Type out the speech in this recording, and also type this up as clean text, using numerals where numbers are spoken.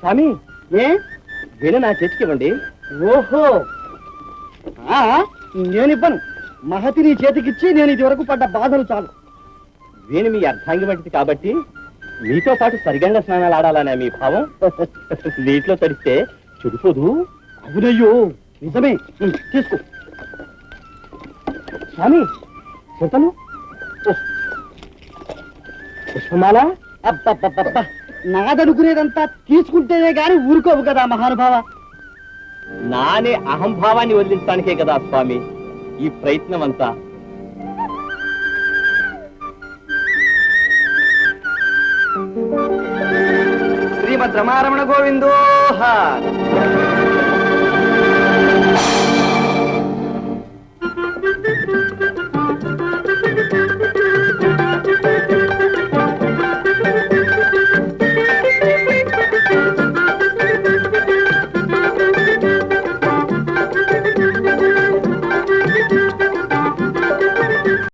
స్వామి ఏ వీణ నా చేతికి ఇవ్వండి. ఓహో నేనివ్వను. మహతి నీ చేతికిచ్చి నేను ఇది వరకు పడ్డ బాధలు చాలు. వీణ మీ అర్ధాంగి వంటిది కాబట్టి మీతో పాటు సరిగండ స్నానాలు ఆడాలనే మీ భావం. నీటిలో తడిస్తే చెడిపోదు. అవునయ్యో నిజమే. తీసుకో స్వామి. చింతలు పుష్పమాల. అబ్బబ్బబ్బబ్బా, నాదనుకునేదంతా తీసుకుంటేనే గాని ఊరుకోవు కదా మహానుభావ. నానే అహంభావాన్ని వదిలించడానికే కదా స్వామి ఈ ప్రయత్నం అంతా. శ్రీమద్ రమారమణ గోవిందో.